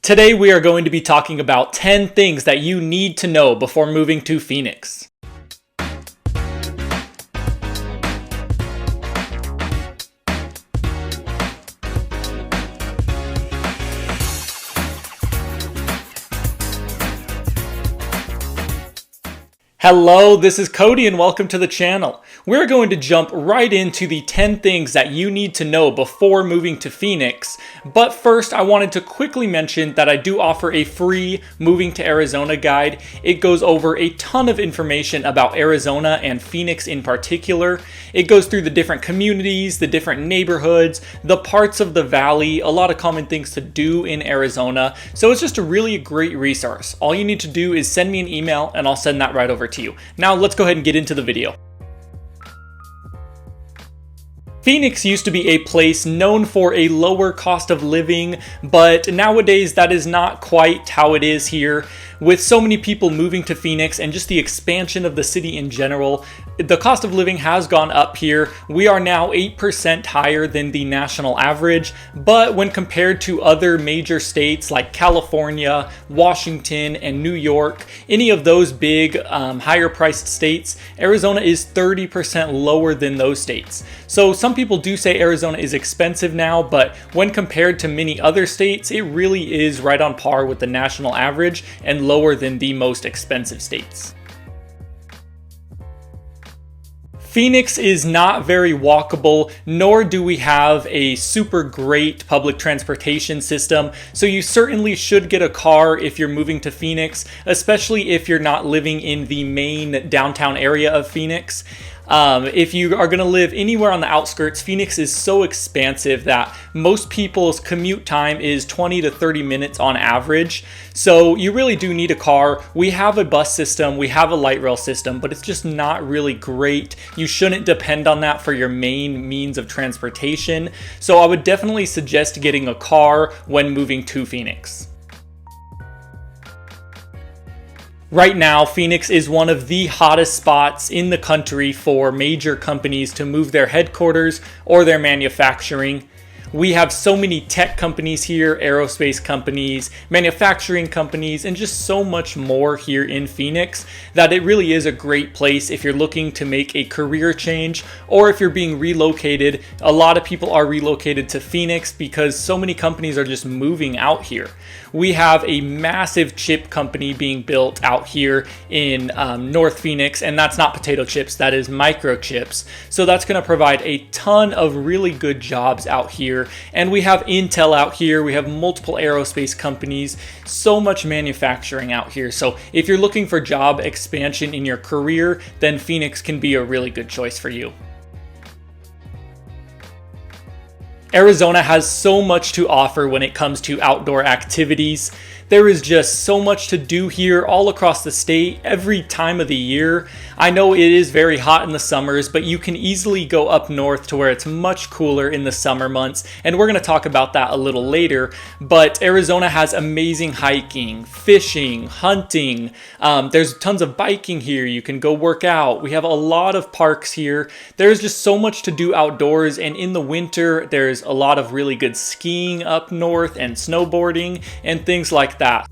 Today we are going to be talking about 10 things that you need to know before moving to Phoenix. Hello, this is Kody and welcome to the channel. We're going to jump right into the 10 things that you need to know before moving to Phoenix. But first, I wanted to quickly mention that I do offer a free Moving to Arizona guide. It goes over a ton of information about Arizona and Phoenix in particular. It goes through the different communities, the different neighborhoods, the parts of the valley, a lot of common things to do in Arizona. So it's just a really great resource. All you need to do is send me an email and I'll send that right over to you. Now let's go ahead and get into the video. Phoenix used to be a place known for a lower cost of living, but nowadays that is not quite how it is here. With so many people moving to Phoenix and just the expansion of the city in general, the cost of living has gone up here. We are now 8% higher than the national average, but when compared to other major states like California, Washington, and New York, any of those big higher priced states, Arizona is 30% lower than those states. So some people do say Arizona is expensive now, but when compared to many other states, it really is right on par with the national average and lower than the most expensive states. Phoenix is not very walkable, nor do we have a super great public transportation system, so you certainly should get a car if you're moving to Phoenix, especially if you're not living in the main downtown area of Phoenix. If you are going to live anywhere on the outskirts, Phoenix is so expansive that most people's commute time is 20 to 30 minutes on average. So you really do need a car. We have a bus system, we have a light rail system, but it's just not really great. You shouldn't depend on that for your main means of transportation. So I would definitely suggest getting a car when moving to Phoenix. Right now, Phoenix is one of the hottest spots in the country for major companies to move their headquarters or their manufacturing. We have so many tech companies here, aerospace companies, manufacturing companies, and just so much more here in Phoenix that it really is a great place if you're looking to make a career change or if you're being relocated. A lot of people are relocated to Phoenix because so many companies are just moving out here. We have a massive chip company being built out here in North Phoenix, and that's not potato chips, that is microchips. So that's going to provide a ton of really good jobs out here. And we have Intel out here, we have multiple aerospace companies, so much manufacturing out here. So if you're looking for job expansion in your career, then Phoenix can be a really good choice for you. Arizona has so much to offer when it comes to outdoor activities. There is just so much to do here all across the state every time of the year. I know it is very hot in the summers, but you can easily go up north to where it's much cooler in the summer months, and we're going to talk about that a little later. But Arizona has amazing hiking, fishing, hunting. There's tons of biking here. You can go work out. We have a lot of parks here. There's just so much to do outdoors, and in the winter, there's a lot of really good skiing up north and snowboarding and things like that.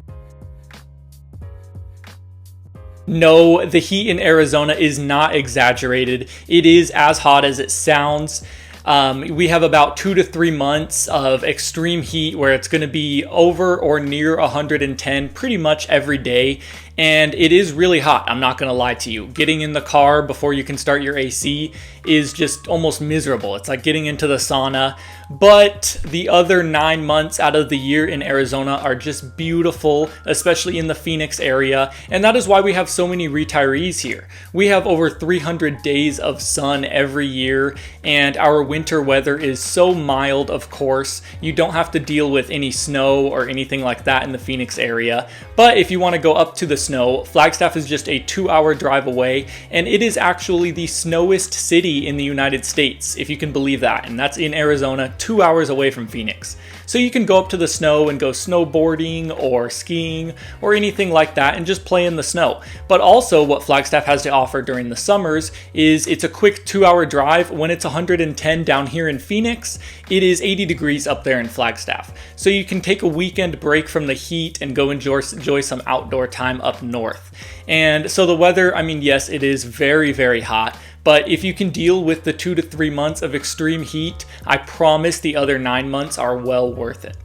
No, the heat in Arizona is not exaggerated. It is as hot as it sounds. We have about 2 to 3 months of extreme heat where it's going to be over or near 110 pretty much every day. And it is really hot, I'm not going to lie to you. Getting in the car before you can start your AC is just almost miserable. It's like getting into the sauna. But the other 9 months out of the year in Arizona are just beautiful, especially in the Phoenix area. And that is why we have so many retirees here. We have over 300 days of sun every year, and our winter weather is so mild, of course. You don't have to deal with any snow or anything like that in the Phoenix area. But if you want to go up to the snow, Flagstaff is just a 2-hour drive away, and it is actually the snowiest city in the United States, if you can believe that, and that's in Arizona, 2 hours away from Phoenix. So you can go up to the snow and go snowboarding or skiing or anything like that and just play in the snow. But also what Flagstaff has to offer during the summers is it's a quick 2-hour drive. When it's 110 down here in Phoenix, it is 80 degrees up there in Flagstaff. So you can take a weekend break from the heat and go enjoy some outdoor time up north. And so the weather, I mean, yes, it is very, very hot. But if you can deal with the 2 to 3 months of extreme heat, I promise the other 9 months are well worth it.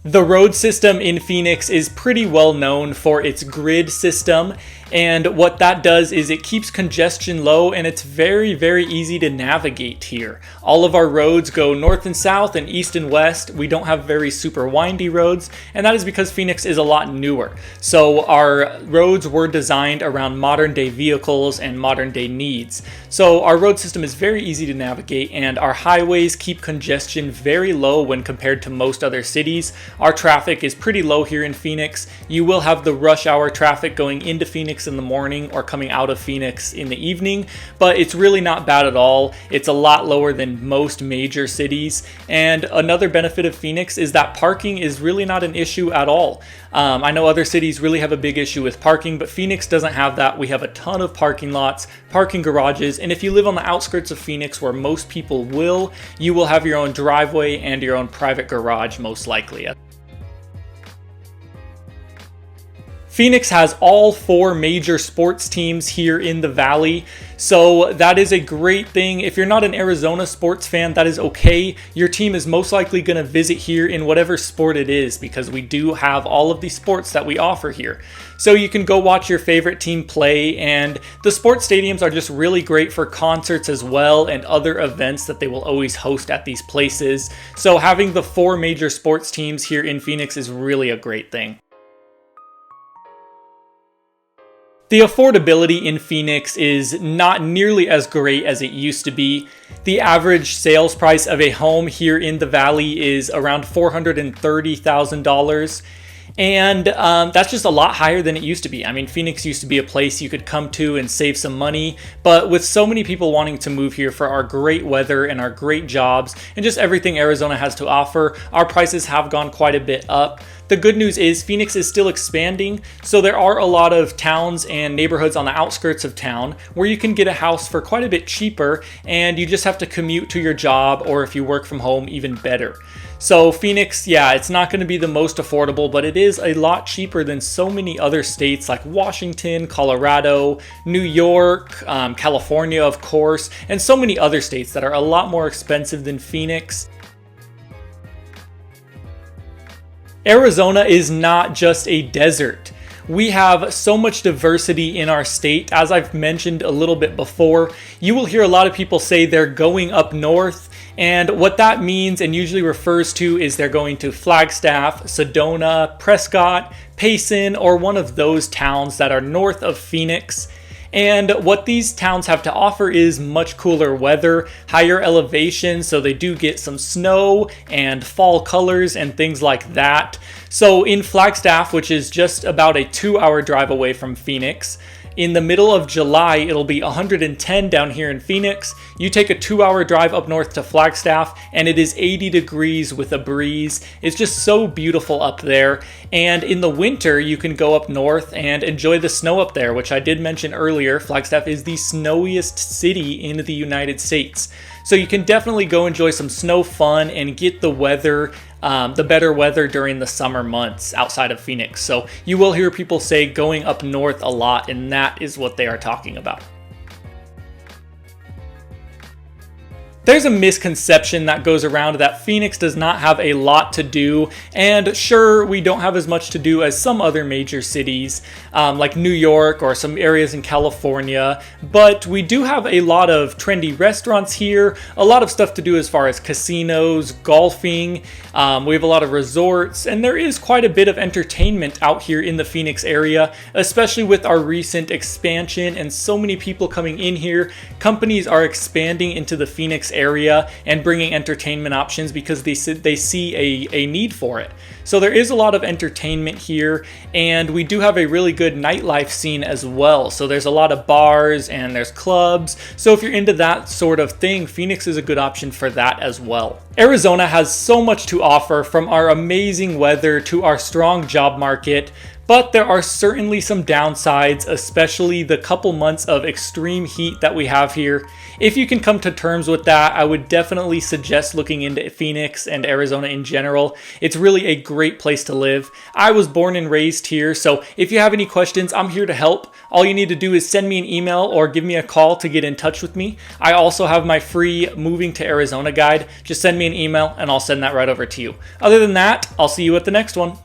The road system in Phoenix is pretty well known for its grid system, and what that does is it keeps congestion low, and it's very, very easy to navigate here. All of our roads go north and south and east and west. We don't have very super windy roads, and that is because Phoenix is a lot newer. So our roads were designed around modern day vehicles and modern day needs. So our road system is very easy to navigate, and our highways keep congestion very low when compared to most other cities. Our traffic is pretty low here in Phoenix. You will have the rush hour traffic going into Phoenix in the morning or coming out of Phoenix in the evening, but it's really not bad at all. It's a lot lower than most major cities. And another benefit of Phoenix is that parking is really not an issue at all. I know other cities really have a big issue with parking, but Phoenix doesn't have that. We have a ton of parking lots, parking garages, and if you live on the outskirts of Phoenix where most people will, you will have your own driveway and your own private garage most likely. Phoenix has all 4 major sports teams here in the Valley, so that is a great thing. If you're not an Arizona sports fan, that is okay. Your team is most likely going to visit here in whatever sport it is, because we do have all of the sports that we offer here. So you can go watch your favorite team play, and the sports stadiums are just really great for concerts as well and other events that they will always host at these places. So having the 4 major sports teams here in Phoenix is really a great thing. The affordability in Phoenix is not nearly as great as it used to be. The average sales price of a home here in the Valley is around $430,000. And that's just a lot higher than it used to be. I mean, Phoenix used to be a place you could come to and save some money, but with so many people wanting to move here for our great weather and our great jobs and just everything Arizona has to offer, our prices have gone quite a bit up. The good news is Phoenix is still expanding, so there are a lot of towns and neighborhoods on the outskirts of town where you can get a house for quite a bit cheaper, and you just have to commute to your job, or if you work from home, even better. So Phoenix, yeah, it's not going to be the most affordable, but it is a lot cheaper than so many other states like Washington, Colorado, New York, California, of course, and so many other states that are a lot more expensive than Phoenix. Arizona is not just a desert. We have so much diversity in our state. As I've mentioned a little bit before, you will hear a lot of people say they're going up north, and what that means and usually refers to is they're going to Flagstaff, Sedona, Prescott, Payson, or one of those towns that are north of Phoenix. And what these towns have to offer is much cooler weather, higher elevation, so they do get some snow and fall colors and things like that. So in Flagstaff, which is just about a 2-hour drive away from Phoenix, in the middle of July, it'll be 110 down here in Phoenix. You take a 2-hour drive up north to Flagstaff, and it is 80 degrees with a breeze. It's just so beautiful up there. And in the winter, you can go up north and enjoy the snow up there, which I did mention earlier. Flagstaff is the snowiest city in the United States. So you can definitely go enjoy some snow fun and get the weather, the better weather during the summer months outside of Phoenix. So you will hear people say going up north a lot, and that is what they are talking about. There's a misconception that goes around that Phoenix does not have a lot to do, and sure, we don't have as much to do as some other major cities like New York or some areas in California, but we do have a lot of trendy restaurants here, a lot of stuff to do as far as casinos, golfing, we have a lot of resorts, and there is quite a bit of entertainment out here in the Phoenix area, especially with our recent expansion and so many people coming in here. Companies are expanding into the Phoenix Phoenix area and bringing entertainment options because they see a need for it. So there is a lot of entertainment here, and we do have a really good nightlife scene as well. So there's a lot of bars and there's clubs. So if you're into that sort of thing, Phoenix is a good option for that as well. Arizona has so much to offer, from our amazing weather to our strong job market, but there are certainly some downsides, especially the couple months of extreme heat that we have here. If you can come to terms with that, I would definitely suggest looking into Phoenix and Arizona in general. It's really a great place to live. I was born and raised here, so if you have any questions, I'm here to help. All you need to do is send me an email or give me a call to get in touch with me. I also have my free Moving to Arizona guide. Just send me an email and I'll send that right over to you. Other than that, I'll see you at the next one.